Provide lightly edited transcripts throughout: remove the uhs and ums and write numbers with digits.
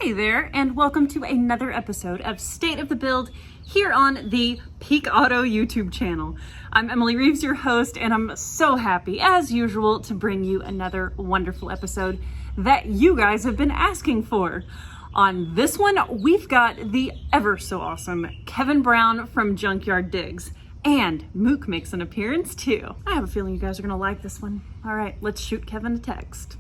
Hey there, and welcome to another episode of State of the Build here on the Peak Auto YouTube channel. I'm Emily Reeves, your host, and I'm so happy, as usual, to bring you another wonderful episode that you guys have been asking for. On this one, we've got the ever so awesome Kevin Brown from Junkyard Digs, and Mook makes an appearance too. I have a feeling you guys are gonna like this one. All right, let's shoot Kevin a text.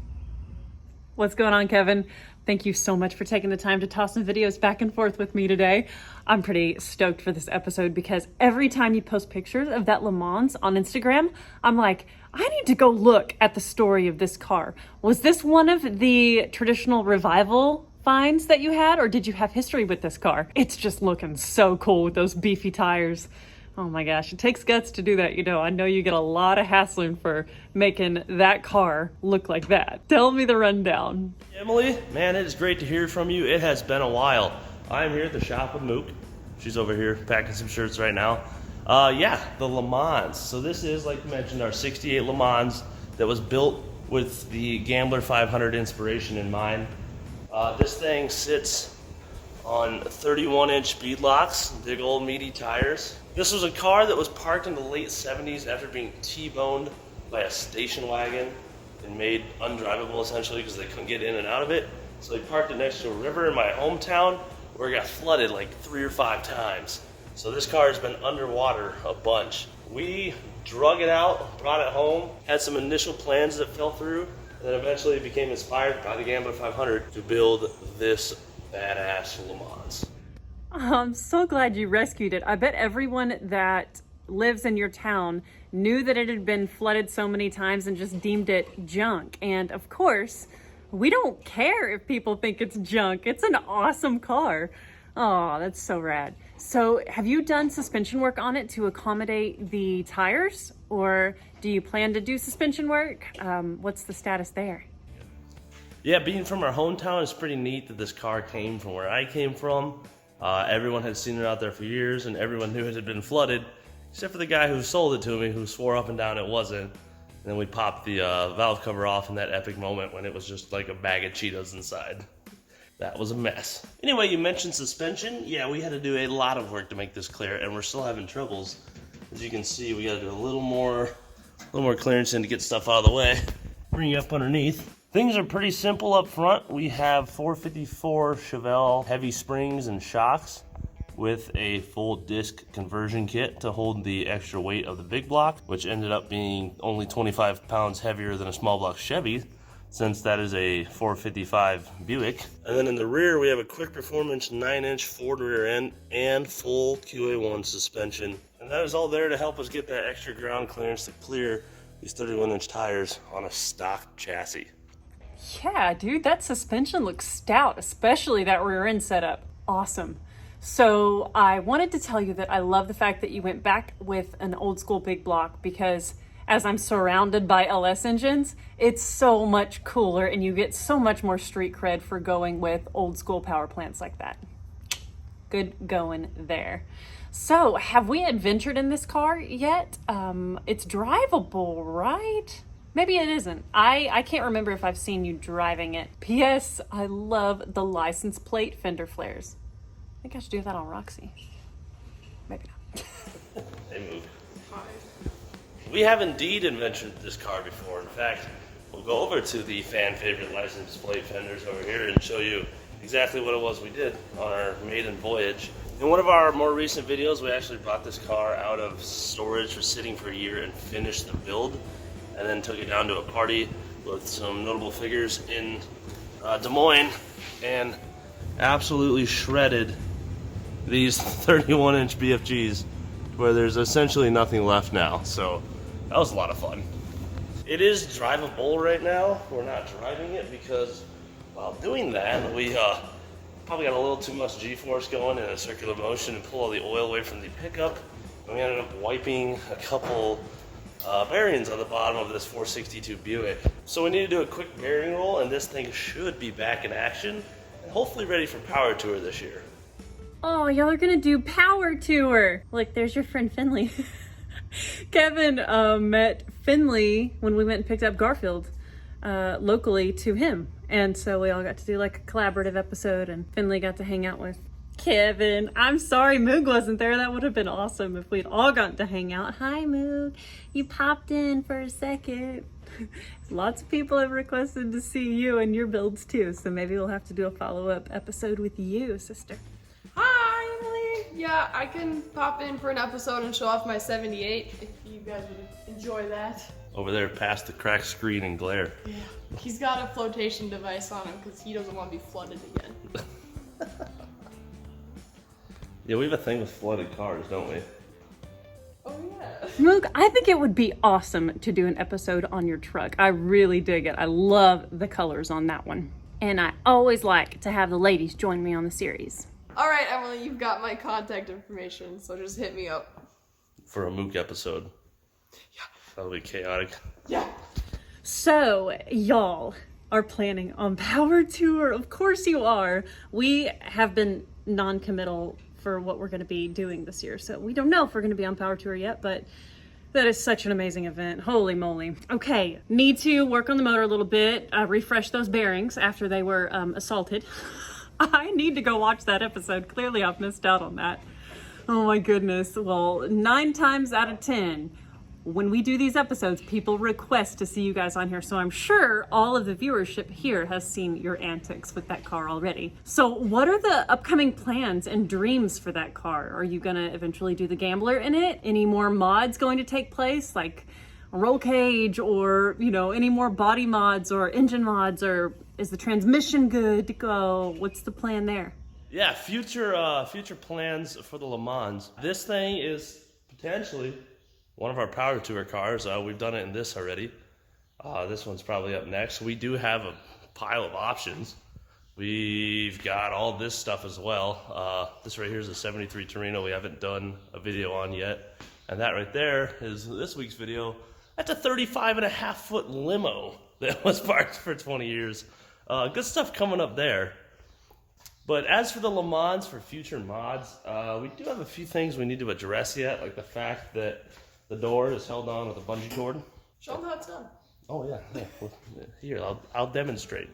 What's going on, Kevin? Thank you so much for taking the time to toss some videos back and forth with me today. I'm pretty stoked for this episode because every time you post pictures of that LeMans on Instagram, I'm like, I need to go look at the story of this car. Was this one of the traditional revival finds that you had, or did you have history with this car? It's just looking so cool with those beefy tires. Oh my gosh, it takes guts to do that, you know. I know you get a lot of hassling for making that car look like that. Tell me the rundown. Emily, man, it is great to hear from you. It has been a while. I'm here at the shop with Mook. She's over here packing some shirts right now. Yeah, the LeMans. So this is, like you mentioned, our 68 LeMans that was built with the Gambler 500 inspiration in mind. This thing sits on 31-inch beadlocks, big old meaty tires. This was a car that was parked in the late 70s after being T-boned by a station wagon and made undrivable essentially because they couldn't get in and out of it. So they parked it next to a river in my hometown where it got flooded like 3 or 5 times. So this car has been underwater a bunch. We drug it out, brought it home, had some initial plans that fell through, and then eventually became inspired by the Gambler 500 to build this badass LeMans. I'm so glad you rescued it. I bet everyone that lives in your town knew that it had been flooded so many times and just deemed it junk. And of course, we don't care if people think it's junk. It's an awesome car. Oh, that's so rad. So have you done suspension work on it to accommodate the tires, or do you plan to do suspension work? What's the status there? Yeah, being from our hometown, it's pretty neat that this car came from where I came from. Everyone had seen it out there for years, and everyone knew it had been flooded, except for the guy who sold it to me, who swore up and down it wasn't. And then we popped the valve cover off in that epic moment when it was just like a bag of Cheetos inside. That was a mess. Anyway, you mentioned suspension. Yeah, we had to do a lot of work to make this clear, and we're still having troubles. As you can see, we got to do a little more clearance in to get stuff out of the way. Bring you up underneath. Things are pretty simple up front. We have 454 Chevelle heavy springs and shocks with a full disc conversion kit to hold the extra weight of the big block, which ended up being only 25 pounds heavier than a small block Chevy, since that is a 455 Buick. And then in the rear, we have a quick performance 9-inch Ford rear end and full QA1 suspension. And that is all there to help us get that extra ground clearance to clear these 31-inch tires on a stock chassis. Yeah, dude, that suspension looks stout, especially that rear end setup. Awesome. So I wanted to tell you that I love the fact that you went back with an old school big block, because as I'm surrounded by LS engines, it's so much cooler and you get so much more street cred for going with old school power plants like that. Good going there. So have we adventured in this car yet? It's drivable, right? Maybe it isn't. I can't remember if I've seen you driving it. P.S. I love the license plate fender flares. I think I should do that on Roxy. Maybe not. They move. We have indeed adventured this car before. In fact, we'll go over to the fan favorite license plate fenders over here and show you exactly what it was we did on our maiden voyage. In one of our more recent videos, we actually brought this car out of storage for sitting for a year and finished the build, and then took it down to a party with some notable figures in Des Moines and absolutely shredded these 31-inch BFGs where there's essentially nothing left now. So that was a lot of fun. It is drivable right now. We're not driving it because while doing that, we probably got a little too much G-force going in a circular motion and pull all the oil away from the pickup. And we ended up wiping a couple bearings on the bottom of this 462 Buick. So we need to do a quick bearing roll, and this thing should be back in action and hopefully ready for Power Tour this year. Oh, y'all are gonna do Power Tour. Look, there's your friend Finley. Kevin met Finley when we went and picked up Garfield locally to him. And so we all got to do like a collaborative episode, and Finley got to hang out with Kevin. I'm sorry Moog wasn't there. That would have been awesome if we'd all gotten to hang out. Hi Moog, you popped in for a second. Lots of people have requested to see you and your builds too, so maybe we'll have to do a follow-up episode with you, sister. Hi Emily! Yeah, I can pop in for an episode and show off my 78 if you guys would enjoy that. Over there past the cracked screen and glare. Yeah, he's got a flotation device on him because he doesn't want to be flooded again. Yeah, we have a thing with flooded cars, don't we? Oh yeah. Moog, I think it would be awesome to do an episode on your truck. I really dig it. I love the colors on that one. And I always like to have the ladies join me on the series. All right, Emily, you've got my contact information, so just hit me up. For a Mook episode. Yeah. That'll be chaotic. Yeah. So, y'all are planning on Power Tour. Of course you are. We have been non-committal for what we're going to be doing this year. So we don't know if we're going to be on Power Tour yet, but that is such an amazing event. Holy moly. Okay, need to work on the motor a little bit, refresh those bearings after they were assaulted. I need to go watch that episode. Clearly I've missed out on that. Oh my goodness. Well, 9 times out of 10, when we do these episodes, people request to see you guys on here. So I'm sure all of the viewership here has seen your antics with that car already. So what are the upcoming plans and dreams for that car? Are you gonna eventually do the Gambler in it? Any more mods going to take place? Like a roll cage, or, you know, any more body mods or engine mods, or is the transmission good to go? What's the plan there? Yeah, future plans for the Le Mans. This thing is potentially one of our Power Tour cars. We've done it in this already. This one's probably up next. We do have a pile of options. We've got all this stuff as well. This right here is a 73 Torino we haven't done a video on yet. And that right there is this week's video. That's a 35.5-foot limo that was parked for 20 years. Good stuff coming up there. But as for the Le Mans, for future mods, we do have a few things we need to address yet, like the fact that the door is held on with a bungee cord. Show them how it's done. Oh yeah. Well, here, I'll demonstrate.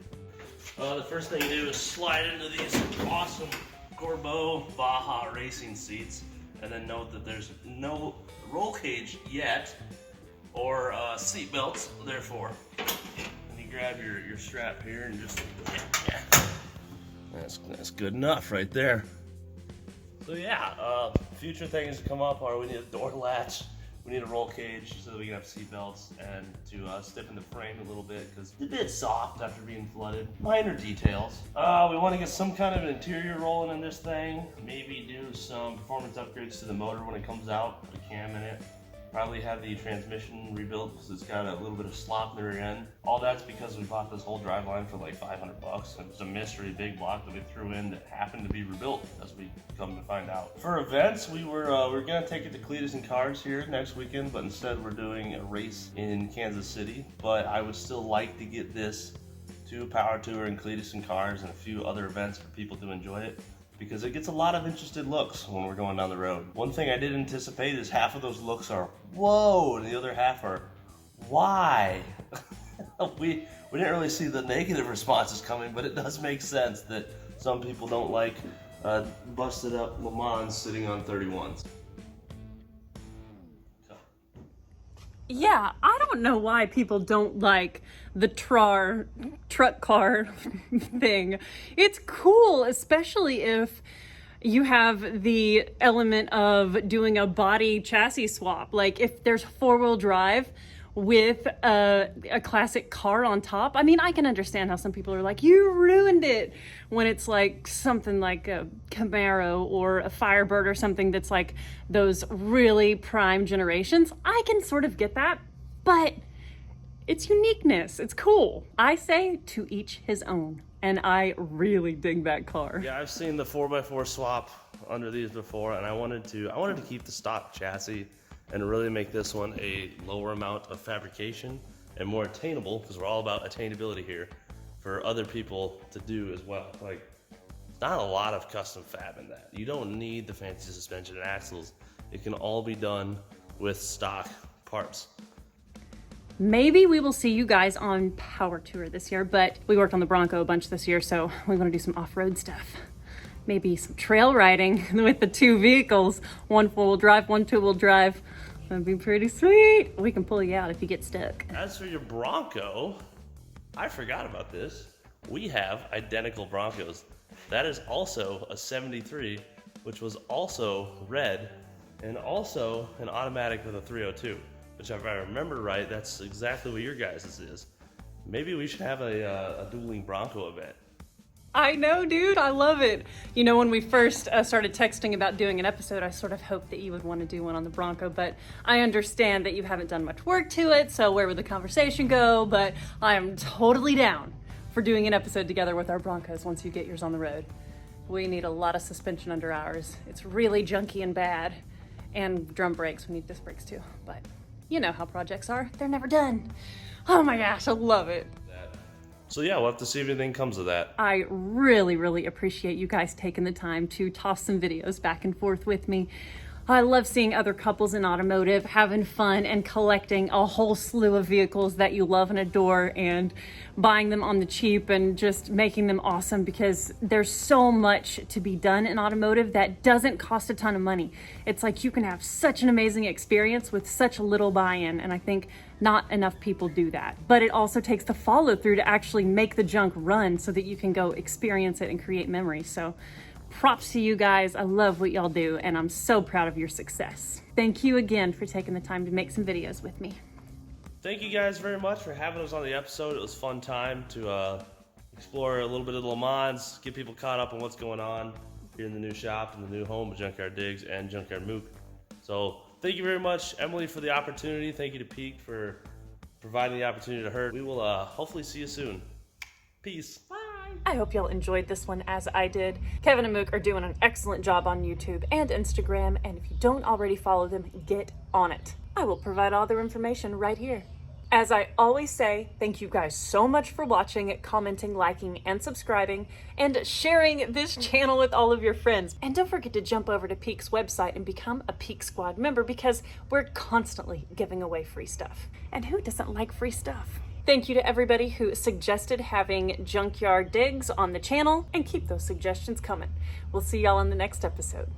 The first thing you do is slide into these awesome Corbeau Baja racing seats, and then note that there's no roll cage yet, or seat belts, therefore. And you grab your strap here and just, yeah. That's good enough right there. So yeah, future things to come up are we need a door latch. We need a roll cage so that we can have seat belts, and to stiffen the frame a little bit because it's a bit soft after being flooded. Minor details. We want to get some kind of interior rolling in this thing. Maybe do some performance upgrades to the motor when it comes out. Put a cam in it. Probably have the transmission rebuilt because it's got a little bit of slop in the rear end. All that's because we bought this whole driveline for like $500. It was a mystery big block that we threw in that happened to be rebuilt, as we come to find out. For events, we were gonna take it to Cletus and Cars here next weekend, but instead we're doing a race in Kansas City. But I would still like to get this to Power Tour and Cletus and Cars and a few other events for people to enjoy it, because it gets a lot of interested looks when we're going down the road. One thing I did anticipate is half of those looks are, whoa, and the other half are, why? we didn't really see the negative responses coming, but it does make sense that some people don't like busted up Le Mans sitting on 31s. Yeah, I don't know why people don't like the truck car thing. It's cool, especially if you have the element of doing a body chassis swap. Like if there's 4-wheel drive with a classic car on top. I mean, I can understand how some people are like, you ruined it, when it's like something like a Camaro or a Firebird or something that's like those really prime generations. I can sort of get that, but it's uniqueness. It's cool. I say to each his own, and I really dig that car. Yeah, I've seen the 4x4 swap under these before, and I wanted to keep the stock chassis and really make this one a lower amount of fabrication and more attainable, because we're all about attainability here, for other people to do as well. Like, not a lot of custom fab in that. You don't need the fancy suspension and axles. It can all be done with stock parts. maybe we will see you guys on Power Tour this year, but we worked on the Bronco a bunch this year, so we want to do some off-road stuff. Maybe some trail riding with the 2 vehicles, one 4-wheel drive, one 2-wheel drive. That'd be pretty sweet. We can pull you out if you get stuck. As for your Bronco, I forgot about this. We have identical Broncos. That is also a 73, which was also red, and also an automatic with a 302, which if I remember right, that's exactly what your guys' is. Maybe we should have a dueling Bronco event. I know, dude. I love it. You know, when we first started texting about doing an episode, I sort of hoped that you would want to do one on the Bronco, but I understand that you haven't done much work to it, so where would the conversation go? But I am totally down for doing an episode together with our Broncos once you get yours on the road. We need a lot of suspension under ours. It's really junky and bad. And drum brakes. We need disc brakes too. But you know how projects are. They're never done. Oh my gosh, I love it. So yeah, we'll have to see if anything comes of that. I really, really appreciate you guys taking the time to toss some videos back and forth with me. I love seeing other couples in automotive having fun and collecting a whole slew of vehicles that you love and adore and buying them on the cheap and just making them awesome, because there's so much to be done in automotive that doesn't cost a ton of money. It's like you can have such an amazing experience with such little buy-in, and I think not enough people do that. But it also takes the follow through to actually make the junk run so that you can go experience it and create memories. So props to you guys. I love what y'all do, and I'm so proud of your success. Thank you again for taking the time to make some videos with me. Thank you guys very much for having us on the episode. It was a fun time to explore a little bit of Le Mans, get people caught up on what's going on here in the new shop and the new home of Junkyard Digs and Junkyard Mook. So thank you very much, Emily, for the opportunity. Thank you to Peak for providing the opportunity to her. We will hopefully see you soon. Peace. Bye. I hope y'all enjoyed this one as I did. Kevin and Mook are doing an excellent job on YouTube and Instagram, and if you don't already follow them, get on it. I will provide all their information right here. As I always say, thank you guys so much for watching, commenting, liking, and subscribing, and sharing this channel with all of your friends. And don't forget to jump over to Peak's website and become a Peak Squad member, because we're constantly giving away free stuff. And who doesn't like free stuff? Thank you to everybody who suggested having Junkyard Digs on the channel, and keep those suggestions coming. We'll see y'all in the next episode.